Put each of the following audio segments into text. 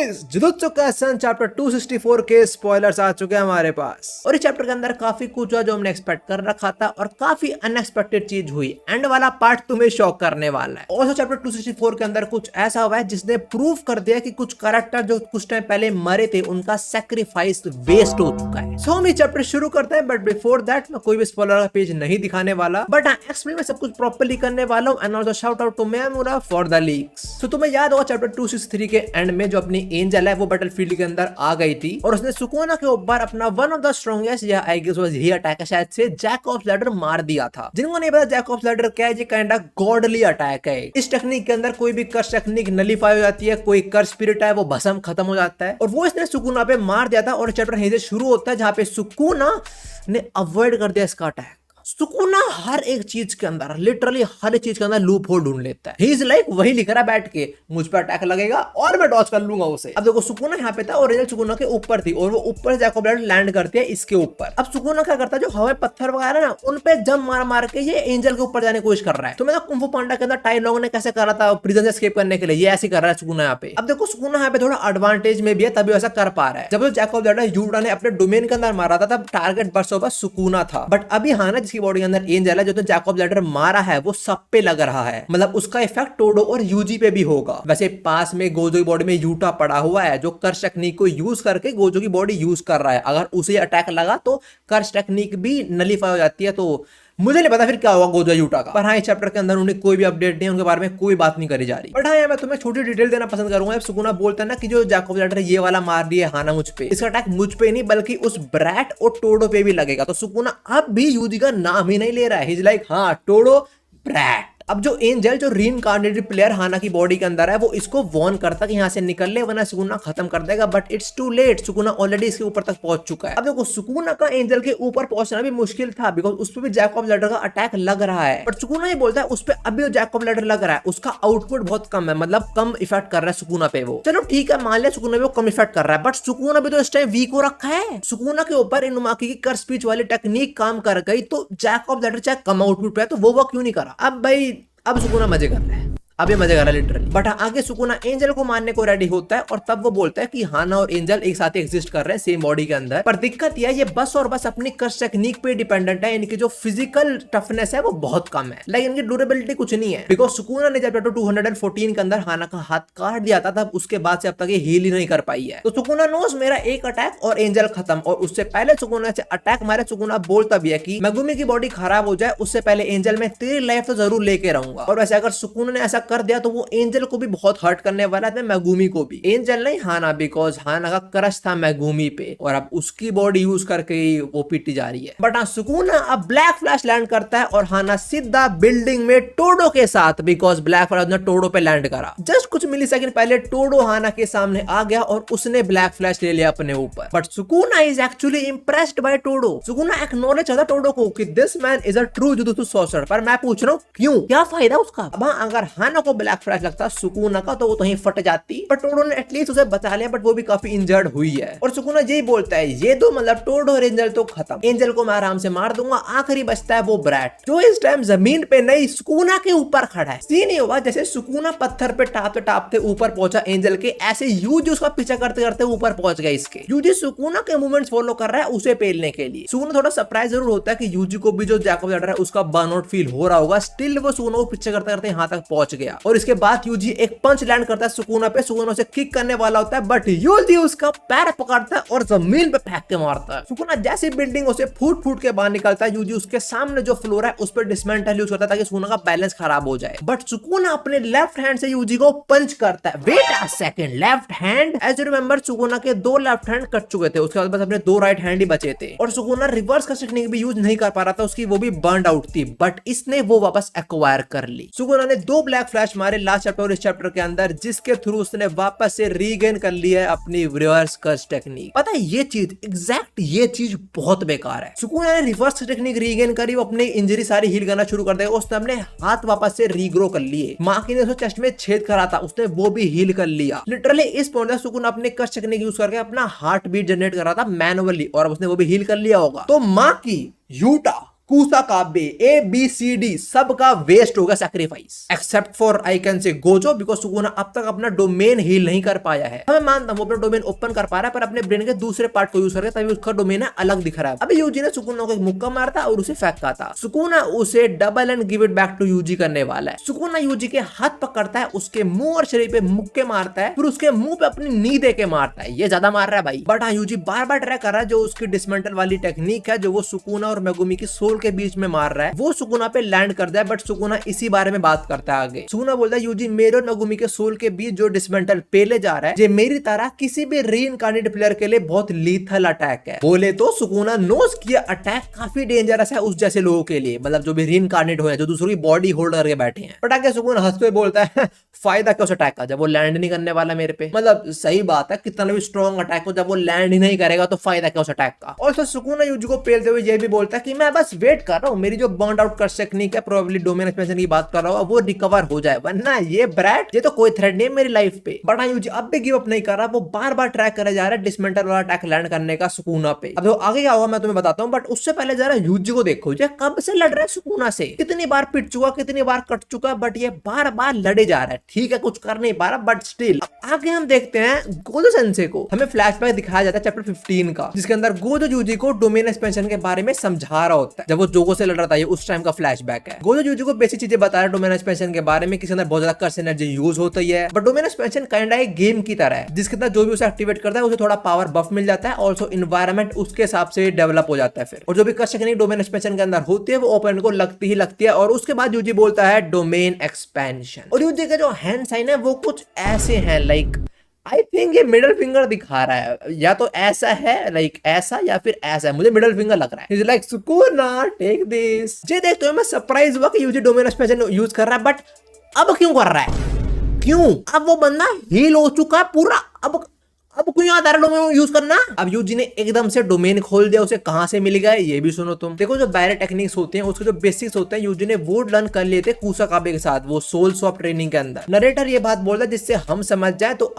Guys, jujutsu Kaisen chapter 264 के spoilers आ चुके हैं हमारे पास और इस चैप्टर के अंदर काफी कुछ हुआ जो हमने एक्सपेक्ट कर रखा था और काफी अनएक्सपेक्टेड चीज हुई। एंड वाला पार्ट तुम्हें शॉक करने वाला है। और चैप्टर 264 के अंदर कुछ ऐसा हुआ है जिसने प्रूव कर दिया कि कुछ कैरेक्टर जो कुछ टाइम पहले मरे थे उनका सैक्रिफाइस वेस्ट हो चुका है। सो हम ये चैप्टर शुरू करते हैं, बट बिफोर दैट मैं कोई भी स्पॉइलर का पेज नहीं दिखाने वाला, बट एक्सप्लेन में सब कुछ प्रॉपर्ली करने वाला हूं। And also shout out to मेमुरा फॉर द लीक्स। सो तुम्हें याद होगा चैप्टर 263 के एंड में जो अपनी एंजल है वो बैटलफील्ड के अंदर आ गई थी और उसने सुकुना के ऊपर अपना वन ऑफ द स्ट्रॉन्गेस्ट या I guess was he attack है शायद से जैक ऑफ लैडर मार दिया था। जिनको नहीं पता जैक ऑफ लैडर क्या है, ये काइंड ऑफ गॉडली अटैक है। इस टेक्निक के अंदर कोई भी कर्स टेक्निक नलीफाई हो जाती है, कोई कर्स स्पिरिट है वो भस्म खत्म हो जाता है और वो इसने सुकुना पे मार दिया था। और चैप्टर यहीं से शुरू होता है जहां पे सुकुना ने अवॉइड कर दिया इसका अटैक। सुकुना हर एक चीज के अंदर, लिटरली हर एक चीज के अंदर लूप होल ढूंढ लेता है। ही इज लाइक वही लिख रहा है बैठ के, मुझ पर अटैक लगेगा और मैं डॉज कर लूंगा उसे। अब देखो सुकुना यहाँ पे था और एंजल सुकुना के ऊपर थी और वो ऊपर जैक ऑफ लैडर लैंड करती है इसके ऊपर। अब सुकुना क्या करता है, जो हवाई पत्थर वगैरह ना उन पे जंप मार मार के ये एंजल के ऊपर जाने की कोशिश कर रहा है। तो मैं कुंफू पांडा के अंदर टाई लॉन्ग ने कैसे करा था प्रिजन से एस्केप करने के लिए, ये ऐसे कर रहा है सुकुना यहाँ पे। अब देखो सुकुना यहाँ पे थोड़ा एडवांटेज में भी है, तभी ऐसा कर पा रहा है। जब जैक ऑफ लैडर यूटा ने अपने डोमेन के अंदर मारा था तब टारगेट बर्स्ट ओवर सुकुना था, बट अभी हाँ ना जिसकी बॉडी के अंदर एंजल जो तो जैक ऑफ लैडर मारा है वो सब पे लग रहा है। मतलब उसका इफेक्ट टोडो और यूजी पे भी होगा। वैसे पास में गोजो की बॉडी में यूटा पड़ा हुआ है जो कर्स टेक्निक को यूज करके गोजो की बॉडी यूज कर रहा है। अगर उसे अटैक लगा तो कर्स टेक्निक भी नलीफाई हो जाती है। तो मुझे नहीं पता फिर क्या होगा गोजो यूटा का, पर हाँ इस चैप्टर के अंदर उन्हें कोई भी अपडेट नहीं है, उनके बारे में कोई बात नहीं करी जा रही। बट हाँ मैं तुम्हें छोटी डिटेल देना पसंद करूंगा। सुकुना बोलता है ना कि जो जैक ऑफ लैडर ये वाला मार दिया है हाना मुझ पे, इसका अटैक मुझ पे नहीं बल्कि उस ब्रैट और टोडो पे भी लगेगा। तो सुकुना अब भी यूजी का नाम ही नहीं ले रहा है। ही इज लाइक हाँ टोडो ब्रैट। अब जो एंजल जो रीइंकार्नेटेड प्लेयर हाना की बॉडी के अंदर है वो इसको वार्न करता कि यहाँ से निकल ले वरना सुकुना खत्म कर देगा, but it's too late. Sukuna already इसके ऊपर तक पहुंच चुका है। अब देखो सुकुना का एंजल के ऊपर पहुंचना भी मुश्किल था बिकॉज उस पर भी जैक ऑफ लैडर का अटैक लग रहा है। बट सुकुना ये बोलता है उस पर अभी जैक ऑफ लैडर लग रहा है, उसका आउटपुट बहुत कम है, मतलब कम इफेक्ट कर रहा है सुकुना पे वो। चलो ठीक है मान लिया सुकुना पे वो कम इफेक्ट कर रहा है, बट सुकुना भी तो इस टाइम वीक हो रखा है। सुकुना के ऊपर इनुमाकी की कर स्पीच वाली टेक्निक काम कर गई तो जैक ऑफ लैडर चाहे कम आउटपुट पे है तो वो क्यों नहीं करा। अब भाई अब सुकुना मजे कर रहा है, अब ये मजे कर रहा है लिटरली। बट आगे सुकुना एंजल को मारने को रेडी होता है और तब वो बोलता है कि हाना और एंजल एक साथ एग्जिस्ट कर रहे हैं सेम बॉडी के अंदर, पर दिक्कत यह है ये बस और बस अपनी कर्स टेक्निक पे डिपेंडेंट है। इनकी जो फिजिकल टफनेस है वो बहुत कम है, लाइक इनकी ड्यूरेबिलिटी कुछ नहीं है। बिकॉज सुकुना ने जब 214 के अंदर हाना का हाथ काट दिया था तब उसके बाद से अब तक ये हील ही नहीं कर पाई है। तो सुकुना नोज मेरा एक अटैक और एंजल खत्म, और उससे पहले सुकुना से अटैक मारे सुकुना बोलता भी है कि मेगुमी की बॉडी खराब हो जाए उससे पहले एंजल में तेरी लाइफ तो जरूर लेके रहूंगा। और वैसे अगर सुकुना ने ऐसा कर दिया तो वो एंजल को भी बहुत हर्ट करने वाला था, मेगुमी को भी। एंजल नहीं हाना, बिकॉज हाना का क्रश था मेगुमी पे और अब उसकी बॉडी यूज करके वो पीटी जा रही है। बट हाँ सुकुना अब ब्लैक फ्लैश लैंड करता है और हाना सीधा बिल्डिंग में टोडो के साथ, बिकॉज ब्लैक फ्लैश ने टोडो पे लैंड करा। जस्ट कुछ मिली सेकंड पहले टोडो हाना के सामने आ गया और उसने ब्लैक फ्लैश ले लिया अपने ऊपर। But Sukuna is actually impressed by Todo. Sukuna acknowledge करता टोडो को कि this man is a true jujutsu sorcerer. पर मैं पूछ रहा हूँ क्यों, क्या फायदा उसका। अब अगर हाना को ब्लैक फ्लैश लगता सुकुना का तो वो तो ही फट जाती, पर टोडो ने एटलीस्ट उसे बचा लिया, बट वो भी काफी इंजर्ड हुई है। और सुकुना यही बोलता है ये दो मतलब टोडो और एंजल तो खत्म, एंजल को मैं आराम से मार दूंगा, आखिरी बचता है वो ब्रैट जो इस टाइम जमीन पे नहीं सुकुना के ऊपर खड़ा है। सीन ये हुआ जैसे सुकुना पत्थर पे टापते टापते ऊपर पहुंचा एंजल के, ऐसे यूजी उसका पीछा करते करते ऊपर पहुंच गया इसके। यूजी सुकुना के मूवमेंट्स फॉलो कर रहा है उसे पेलने के लिए। सुकुना थोड़ा सरप्राइज जरूर होता है कि यूजी को भी जो जैक ऑफ लैडर है उसका बर्नआउट फील हो रहा होगा, स्टिल वो सुकुना को पीछे करते करते यहां तक पहुंच गया। और इसके बाद यूजी एक पंच लैंड करता है सुकुना पे, सुकुना उसे किक करने वाला होता है बट यूजी उसका पैर पकड़ता है और जमीन पे फेंक के मारता है। सुकुना जैसे बिल्डिंग उसे फूट फूट के बाहर निकलता है, यूजी उसके सामने जो फ्लोर है उस पर डिसमेंटल यूज करता है ताकि सुकुना का बैलेंस खराब हो जाए। बट सुकुना अपने लेफ्ट हैंड से यूजी को पंच करता है। Wait a second, left hand, as you remember Sukuna के दो लेफ्ट हैंड कट चुके थे, उसके बाद बस अपने दो राइट हैंड ही बचे थे और सुकुना रिवर्स का टेक्निक भी यूज नहीं कर पा रहा था, उसकी वो भी बर्न आउट थी, बट इसने वो वापस एक्वायर कर ली। सुकुना ने दो ब्लैक फ्लैश मारे लास्ट चैप्टर और इस चैप्टर के अंदर, जिसके थ्रू उसने वापस से रीगेन कर लिया है अपनी रिवर्स कर्स टेक्निक। पता है ये चीज एग्जैक्ट ये चीज बहुत बेकार है। सुकुना ने रिवर्स टेक्निक रीगेन करी, वो अपनी इंजरी सारी हील करना शुरू कर देगा, उसने अपने हाथ वापस से रीग्रो कर लिए। माकी ने उसको चेस्ट में छेद करा था, उसने वो भी हील कर लिया। लिटरली इस पॉइंट तक सुकुना अपने कर्स टेक्निक यूज करके अपना हार्ट बीट जनरेट कर रहा था मैनुअली और उसने वो भी हील कर लिया होगा। तो माकी, यूटा कुसाकाबे ABCD सबका वेस्ट होगा sacrifice, except for I can say Gojo, because Sukuna अब तक अपना डोमेन हील नहीं कर पाया है। मैं मानता हूं वो अपना डोमेन ओपन कर पा रहा है, पर अपने ब्रेन के दूसरे पार्ट को यूज करके तभी उसका डोमेन अलग दिख रहा है। अभी यूजी ने सुकुना को एक मुक्का मारा था और उसे फेंका था। सुकुना उसे double and give it back to Yuji करने वाला है। सुकुना यूजी के हाथ पकड़ता है, उसके मुंह और शरीर पे मुक्के मारता है, फिर उसके मुंह पे अपनी नी दे के मारता है। ये ज्यादा मार रहा है भाई, बट हाँ यूजी बार बार ट्राई कर रहा है। जो उसकी डिसमेंटल वाली टेक्निक है, जो वो सुकुना और मेगुमी की सोल के बीच में मार रहा है, वो सुकुना पे लैंड करता है। बट सुकुना इसी बारे में बात करता है आगे। सुकुना बोलता है यूजी मेरे और मेगुमी के सोल के बीच जो डिसमेंटल पेले जा रहा है, ये मेरी तरह किसी भी रीइंकार्नेटेड प्लेयर के लिए बहुत लीथल अटैक है। बोले तो सुकुना नोस किया अटैक काफी डेंजरस है उस जैसे लोगों के लिए, मतलब जो भी रीइंकार्नेट हुए हैं, जो दूसरों की बॉडी होल्ड करके बैठे हैं। बट आगे सुकुना हंसते हुए बोलता है फायदा क्या उस अटैक का जब वो लैंड नहीं करने वाला मेरे पे। मतलब सही बात है, कितना भी स्ट्रॉन्ग अटैक हो, जब वो लैंड ही नहीं करेगा तो फायदा क्या उस अटैक का। और तो सुकुना यूजी को पेलते हुए ये भी बोलता है कि मैं बस वेट कर रहा हूँ, मेरी जो बर्न आउट कर टेक्निक है, प्रोबेबली डोमेन एक्सपेंशन की बात कर रहा हूँ, वो रिकवर हो जाए, वरना ये ब्रैट ये तो कोई थ्रेट नहीं है मेरी लाइफ पे। बट हाँ यूजी अब भी गिव अप नहीं कर रहा, वो बार बार ट्राई करे जा रहा है डिसमेंटल वाला अटैक लैंड करने का सुकुना पे। अब तो आगे क्या होगा मैं तुम्हें बताता हूँ, बट उससे पहले जरा यूजी को देखो, ये कब से लड़ रहा है सुकुना से, कितनी बार पिट चुका, कितनी बार कट चुका, बट ये बार बार लड़े जा रहा है। ठीक है कुछ कर नहीं पा रहा, बट स्टिल। आगे हम देखते हैं गोजो सेंसे को। हमें फ्लैशबैक दिखाया जाता है चैप्टर 15 का, जिसके अंदर गोजो यूजी को डोमेन एक्सपेंशन के बारे में समझा रहा होता है। जब वो जोगो से लड़ रहा था, ये उस टाइम का फ्लैशबैक है। गोजो यूजी को बेसिक चीजें बता रहा है डोमेन एक्सपेंशन के बारे में, किसी अंदर बहुत ज्यादा कर्स एनर्जी यूज होती है। बट डोमेन एक्सपेंशन काइंड एक गेम की तरह है, जिसके अंदर जो भी उसे एक्टिवेट करता है उसे थोड़ा पावर बफ मिल जाता है, ऑल्सो इन्वायरमेंट उसके हिसाब से डेवलप हो जाता है फिर। और जो भी कर्स टेक्निक डोमेन एक्सपेंशन के अंदर होती है वो ओपोनेंट को लगती ही लगती है। और उसके बाद यूजी बोलता है डोमेन एक्सपेंशन, और यूजी का जो हैंड साइन है वो कुछ ऐसे है, लाइक आई थिंक ये मिडिल फिंगर दिखा रहा है, या तो ऐसा है लाइक ऐसा, या फिर ऐसा है, मुझे मिडिल फिंगर लग रहा है। Like Sukuna take this. ये देखते हुए मैं सरप्राइज हुआ कि यूजी डोमेन एक्सपेंशन यूज कर रहा है, बट अब क्यों कर रहा है, क्यों? अब वो बंदा हील हो चुका है पूरा, अब क्यों याद आ रहा डोमेन यूज करना। अब यूजी ने एकदम से डोमेन खोल दिया, उसे कहां से मिल गया ये भी सुनो तुम। देखो जो बैरे टेक्निक्स होते हैं, उसके जो बेसिक्स होते हैं, यूजी ने वो लर्न कर लिए थे कुसाकाबे के साथ, वो सोल स्वैप ट्रेनिंग के अंदर। नरेटर ये बात बोलता है जिससे हम समझ जाए, तो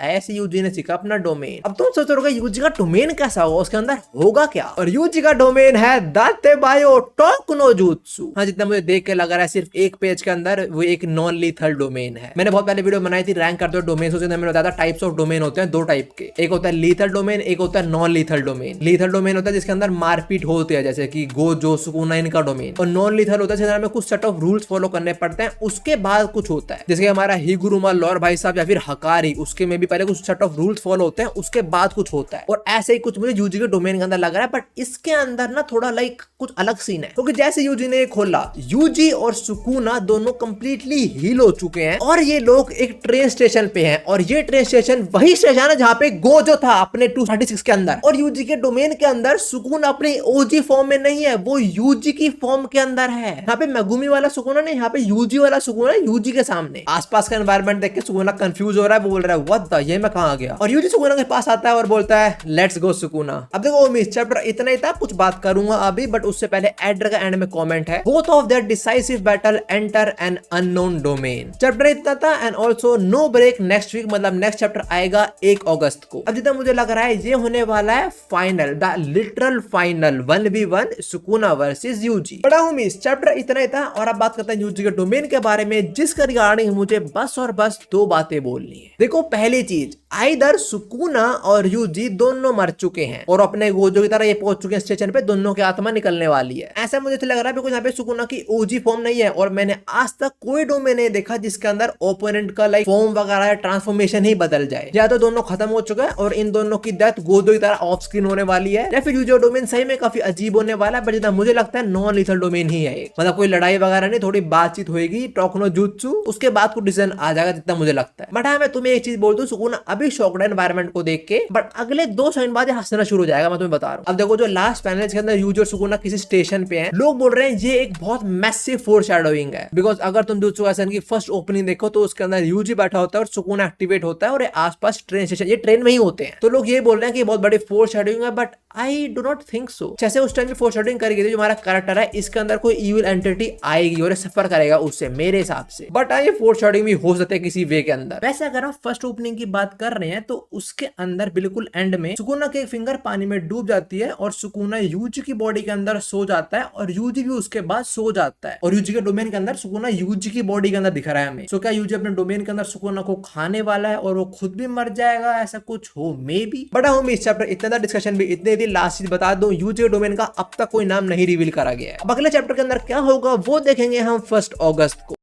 ऐसे यूजी ने सीखा अपना डोमेन। अब तुम सोच रहे हो यूजी का डोमेन कैसा होगा, उसके अंदर होगा क्या? और यूजी का डोमेन है दाते बायो टोकनो जुत्सु। हाँ, जितना मुझे देख के लग रहा है सिर्फ एक पेज के अंदर वो एक नॉन लीथल डोमेन है। मैंने बहुत पहले वीडियो बनाई थी रैंक करते हुए डोमेन, उसके अंदर मैंने बताया था टाइप्स ऑफ डोमेन होते हैं, दो टाइप के। एक होता है लीथल डोमेन, एक होता है non lethal domain. Lethal domain होता है जिसके अंदर मारपीट होती है, जैसे कि गोजो सुकुना इनका डोमेन। और नॉन लीथल होता है जिसके अंदर हमें कुछ सेट ऑफ रूल्स फॉलो करने पड़ते हैं, उसके बाद कुछ होता है। जैसे हमारा हिगुरुमा लॉर भाई साहब या फिर हकारी, उसके में भी पहले कुछ सेट ऑफ रूल्स फॉलो होते हैं, उसके बाद कुछ होता है। और ऐसे ही कुछ मुझे यूजी के डोमेन के अंदर लग रहा है, बट इसके अंदर ना थोड़ा लाइक कुछ अलग सीन है, क्योंकि जैसे यूजी ने खोला, यूजी और सुकुना दोनों कंप्लीटली हील हो चुके हैं, और ये लोग एक ट्रेन स्टेशन पे हैं, और ये ट्रेन स्टेशन वही स्टेशन है जहाँ पे गोजो था अपने 236 के अंदर। और यूजी के डोमेन के अंदर सुकुना अपने ओजी फॉर्म में नहीं है, वो यूजी की फॉर्म के अंदर है। यहाँ पे मेगुमी वाला सुकुना नहीं, यहाँ पे यूजी वाला सुकुना है यूजी के सामने। आसपास का एनवायरनमेंट देख के सुकुना कंफ्यूज हो रहा है, वो बोल रहा है व्हाट द, ये मैं कहां आ गया? और यूजी सुकुना के पास आता है और बोलता है लेट्स गो सुकुना। अब देखो मिस चैप्टर इतना ही था, कुछ बात करूंगा अभी, बट उससे पहले एडर का एंड में कमेंट है, both of their decisive battle enter an unknown domain. Chapter इतना था, and also no break next week, मतलब नेक्स्ट चैप्टर आएगा 1 अगस्त को। अब जितना मुझे लग रहा है ये होने वाला है final, the literal final 1v1 Sukuna versus Yuji. बड़ा हूं मिस चैप्टर इतना ही था, और अब बात करते हैं यूजी के डोमेन के बारे में, जिसका रिगार्डिंग मुझे बस और बस 2 बातें बोलनी है। देखो पहली चीज, आइदर सुकुना और यूजी दोनों मर चुके हैं और अपने गोजो की तरह ये पहुंच चुके हैं स्टेशन पे, दोनों की आत्मा निकलने वाली है। ऐसा मुझे तो लग रहा है बिकॉज़ यहाँ पे सुकुना की ओजी फॉर्म नहीं है, और मैंने आज तक कोई डोमेन नहीं देखा जिसके अंदर ओपोनेंट का लाइक फॉर्म वगैरह ट्रांसफॉर्मेशन ही बदल जाए। या तो दोनों खत्म हो चुका है और इन दोनों की डेथ गोजो की तरह ऑफ स्क्रीन होने वाली है, या फिर यूजी डोमेन सही में काफी अजीब होने वाला है। बट जितना मुझे लगता है नॉन लीथल डोमेन ही है, मतलब कोई लड़ाई वगैरह नहीं, थोड़ी बातचीत होगी टोकनो जुत्सु, उसके बाद कुछ डिसीजन आ जाएगा जितना मुझे लगता है। बट हाँ, मैं तुम्हें एक चीज बोल दूं, सुकुना अभी शॉक्ड है एनवायरनमेंट को देख के, बट अगले 2 सेकंड बाद हंसना शुरू हो जाएगा, मैं तुम्हें बता रहा हूँ। अब देखो जो लास्ट पैनल के अंदर यूजी और सुकुना किसी स्टेशन पे हैं, लोग बोल रहे हैं ये एक बहुत मैसिव फोरशैडोइंग है, बिकॉज अगर तुम जुत्सु काइसेन की फर्स्ट ओपनिंग देखो तो उसके अंदर यूजी बैठा होता है और सुकुना एक्टिवेट होता है, और आसपास ट्रेन स्टेशन, ये ट्रेन में ही होते हैं। तो लोग ये बोल रहे हैं कि बहुत बड़ी फोरशैडोइंग है, but I do not think so. जैसे उस टाइम फोरशैडोइंग करी गई थी जो हमारा कैरेक्टर है इसके अंदर कोई इविल एंटिटी आएगी और सफर करेगा उससे, मेरे हिसाब से। बट ये फोरशैडोइंग भी हो सकता है किसी वे के अंदर। वैसे अगर हम फर्स्ट ओपनिंग की बात कर रहे हैं तो उसके अंदर बिल्कुल एंड में सुकुना के फिंगर पानी में डूब जाती है और सुकुना यूजी की बॉडी के अंदर सो जाता है और यूजी भी उसके बाद सो जाता है और यूजी के डोमेन के अंदर सुकुना यूजी की बॉडी के अंदर दिख रहा है हमें। सो क्या यूजी अपने डोमेन के अंदर सुकुना को खाने वाला है और वो खुद भी मर जाएगा, ऐसा कुछ हो मे बी। बट हम इस चैप्टर इतना डिस्कशन भी इतने दिन लास्ट चीज बता दो, यूजी के डोमेन का अब तक कोई नाम नहीं रिवील करा गया है। अब अगले चैप्टर के अंदर क्या होगा वो देखेंगे हम 1 अगस्त को।